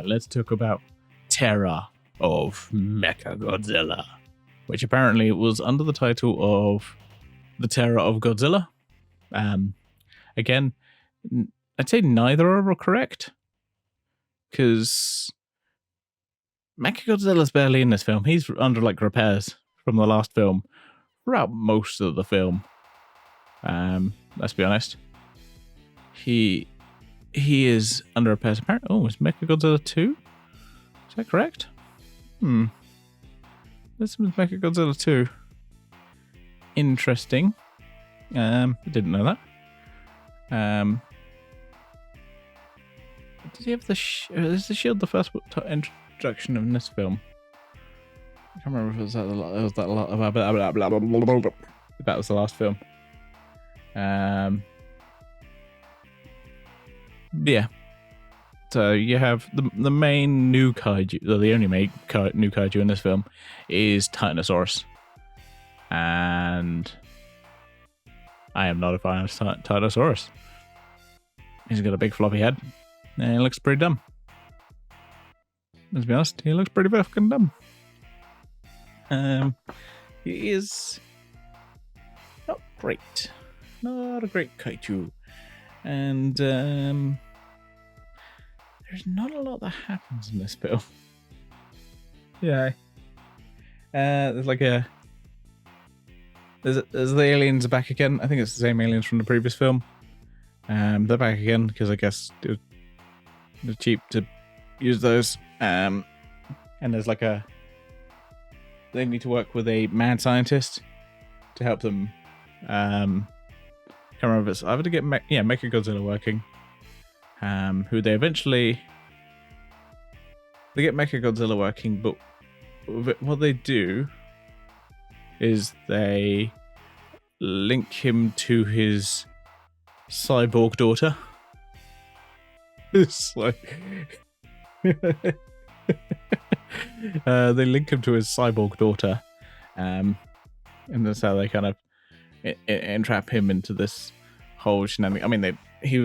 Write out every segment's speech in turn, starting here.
let's talk about Terror of Mechagodzilla, which apparently was under the title of The Terror of Godzilla. Again, I'd say neither are correct, because Mechagodzilla's barely in this film. He's under like repairs from the last film throughout most of the film. Let's be honest. He is under repairs. Apparently, it's Mechagodzilla 2? Is that correct? This was Mechagodzilla 2. Interesting. I didn't know that. Does he have the is the shield the first introduction in this film? I can't remember if it was that that was the last film. Yeah. So you have the main new kaiju, the only new kaiju in this film is Titanosaurus. And I am not a fan of Titanosaurus. He's got a big floppy head and he looks pretty dumb. Let's be honest, he looks pretty fucking dumb. He is not great. Not a great kaiju. And there's not a lot that happens in this film. Yeah. There's the aliens are back again. I think it's the same aliens from the previous film. They're back again because I guess they're cheap to use those. And there's they need to work with a mad scientist to help them. Can't remember if it's either to get Mechagodzilla working. Who they get Mechagodzilla working, but what they do is they link him to his cyborg daughter. It's like they link him to his cyborg daughter, and that's how they kind of entrap him into this whole shenanigan. I mean, he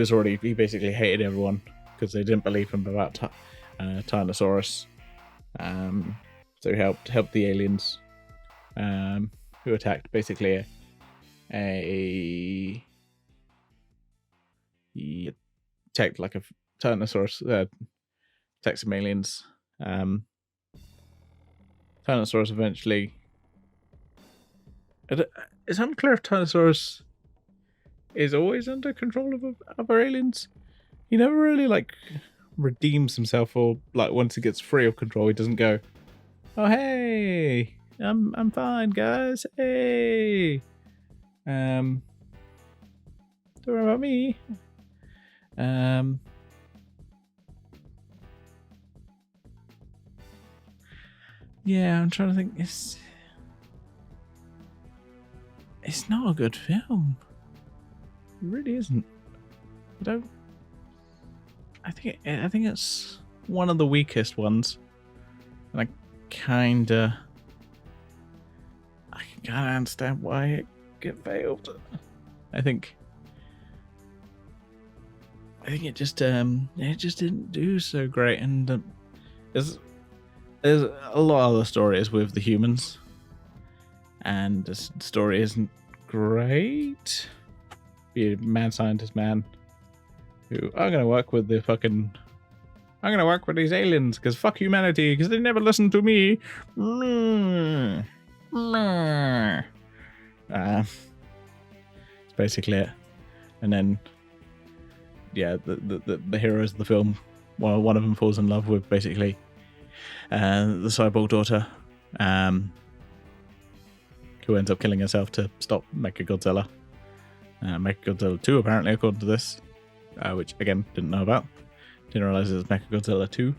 basically hated everyone because they didn't believe him about Tyrannosaurus. So he helped the aliens who attacked basically he attacked like a Tyrannosaurus, attacked some aliens. Tyrannosaurus eventually. It's unclear if Tyrannosaurus is always under control of other aliens. He never really redeems himself, or once he gets free of control, he doesn't go, "Oh hey, I'm fine, guys. Hey, don't worry about me." Yeah, I'm trying to think. It's not a good film. It really isn't. I think it's one of the weakest ones, and I kind of understand why it failed. I think it just didn't do so great, and there's a lot of the stories with the humans, and the story isn't great. Be a mad scientist man who I'm gonna work with these aliens because fuck humanity because they never listen to me. It's basically it. And then the heroes of the film, one of them falls in love with basically the cyborg daughter, who ends up killing herself to stop Mechagodzilla. Mechagodzilla 2 apparently, according to this, which again didn't know about. Didn't realize it was Mechagodzilla 2.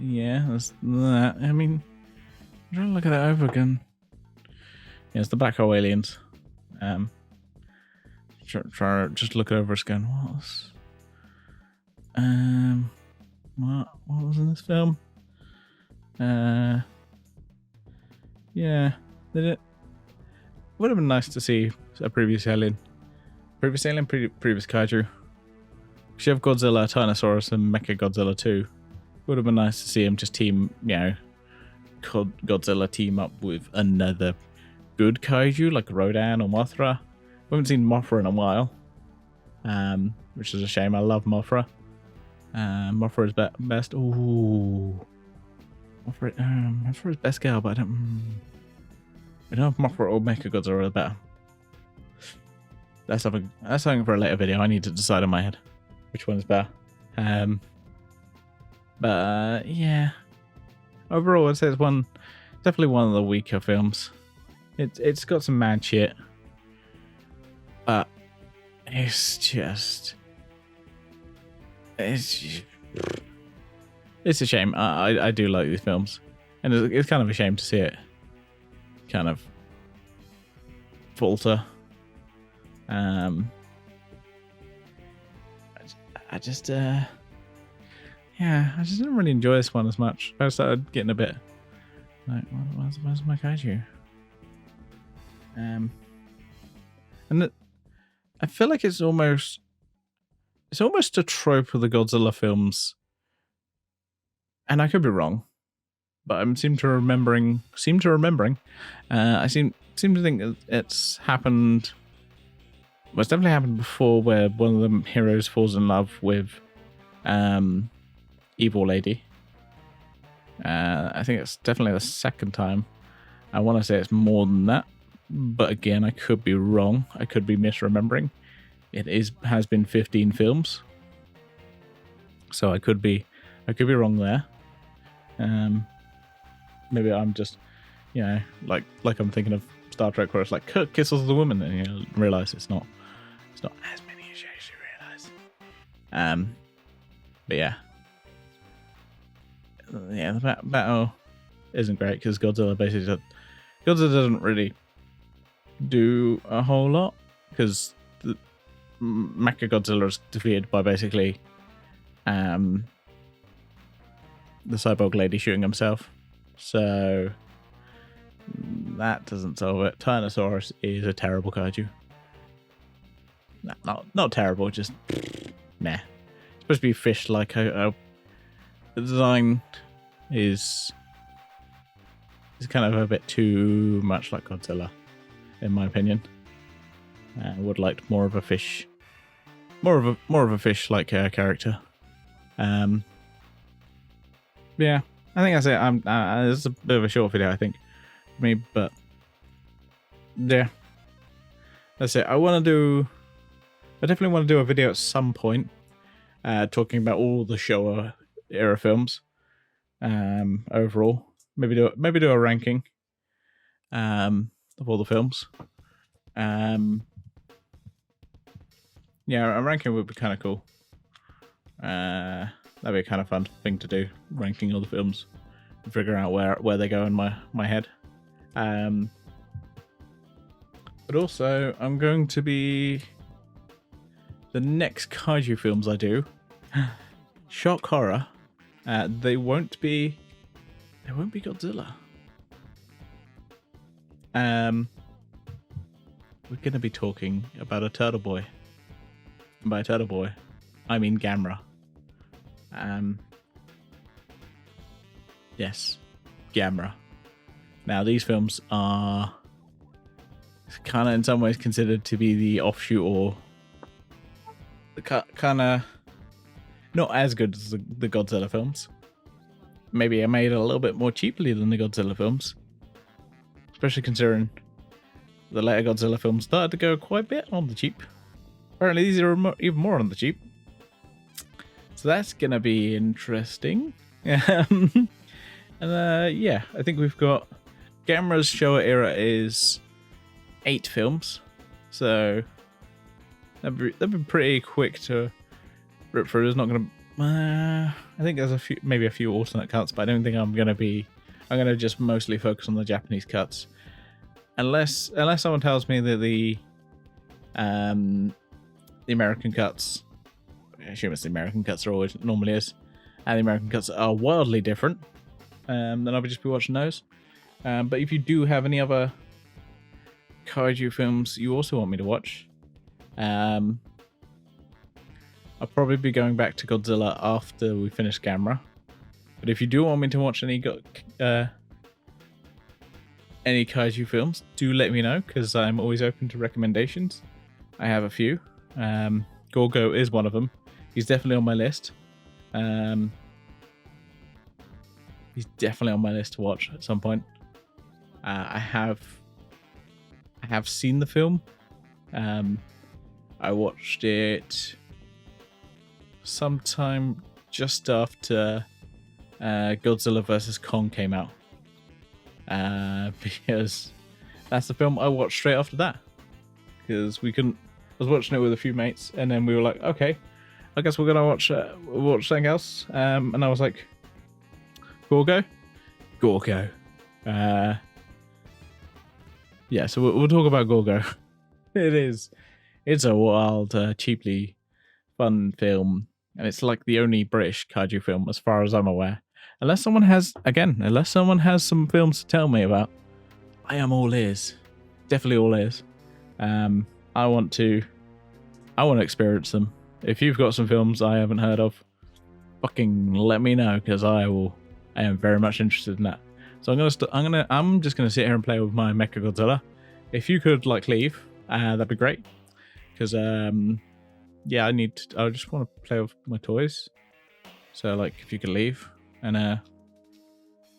Yeah, that's that. I mean, I'm trying to look at it over again. Yeah, it's the black hole aliens. Try just look it over again. What was in this film? Yeah, it would have been nice to see a previous kaiju. you have Godzilla, Tyrannosaurus, and Mechagodzilla 2. Would have been nice to see him just team, Godzilla team up with another good kaiju like Rodan or Mothra. We haven't seen Mothra in a while, which is a shame. I love Mothra. Mothra is best. Ooh, Mothra is best girl, but I don't know if Mothra or Mechagodzilla are better. That's something for a later video. I need to decide in my head which one is better. But yeah, overall, I'd say it's definitely one of the weaker films. It's got some mad shit, but it's a shame. I do like these films, and it's kind of a shame to see it kind of falter. I just didn't really enjoy this one as much. I started getting a bit like, where's my kaiju? And I feel like it's almost a trope of the Godzilla films, and I could be wrong, but I seem to remembering. I seem to think it's happened. Well, it's definitely happened before, where one of the heroes falls in love with Evil Lady. I think it's definitely the second time. I want to say it's more than that, but again, I could be wrong. I could be misremembering. It has been 15 films, so I could be wrong there. Maybe I'm just, like I'm thinking of Star Trek, where it's like Kirk kisses the woman, and you realize it's not as many as you actually realize. But yeah, the battle isn't great because Godzilla doesn't really do a whole lot, because the Mechagodzilla is defeated by basically the cyborg lady shooting himself, so that doesn't solve it. Tyrannosaurus is a terrible kaiju. Not terrible, just meh. It's supposed to be fish like the design is kind of a bit too much like Godzilla, in my opinion. I would like more of a fish, more of a fish like character. Yeah, I think that's it. This is a bit of a short video, I think, for me, but yeah, that's it. I definitely want to do a video at some point, talking about all the Showa era films, overall. Maybe do a ranking, of all the films. Yeah, a ranking would be kind of cool. That'd be a kind of fun thing to do, ranking all the films and figuring out where they go in my head. But also, I'm going to be, the next kaiju films I do, shock horror, they won't be Godzilla. We're gonna be talking about a turtle boy. And by a turtle boy, I mean Gamera. Yes, Gamera. Now, these films are kind of in some ways considered to be the offshoot, or kind of not as good as the Godzilla films. Maybe I made it a little bit more cheaply than the Godzilla films, especially considering the later Godzilla films started to go quite a bit on the cheap. Apparently these are even more on the cheap, so that's gonna be interesting. And yeah, I think we've got Gamera's Showa era is 8 films, so that'd be pretty quick to rip through. There's not gonna, I think there's maybe a few alternate cuts, but I don't think I'm gonna just mostly focus on the Japanese cuts, unless someone tells me that the American cuts, I assume it's the American cuts, are always normally is, and the American cuts are wildly different, then I'll just be watching those. But if you do have any other kaiju films you also want me to watch, I'll probably be going back to Godzilla after we finish Gamera. But if you do want me to watch any kaiju films, do let me know, because I'm always open to recommendations. I have a few. Gorgo is one of them. He's definitely on my list. He's definitely on my list to watch at some point. I have seen the film. I watched it sometime just after Godzilla vs. Kong came out. Because that's the film I watched straight after that. Because we couldn't. I was watching it with a few mates, and then we were like, okay, I guess we're gonna watch something else. And I was like, Gorgo. Yeah, so we'll talk about Gorgo. It's a wild, cheaply fun film, and it's like the only British kaiju film, as far as I'm aware. Unless someone has some films to tell me about, I am all ears. Definitely all ears. I want to experience them. If you've got some films I haven't heard of, fucking let me know, because I am very much interested in that. So I'm just gonna sit here and play with my Mechagodzilla. If you could leave, that'd be great. Because yeah, I just want to play with my toys. So if you could leave, and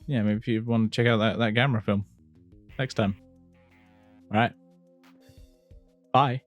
yeah, maybe if you want to check out that Gamera film next time. All right. Bye.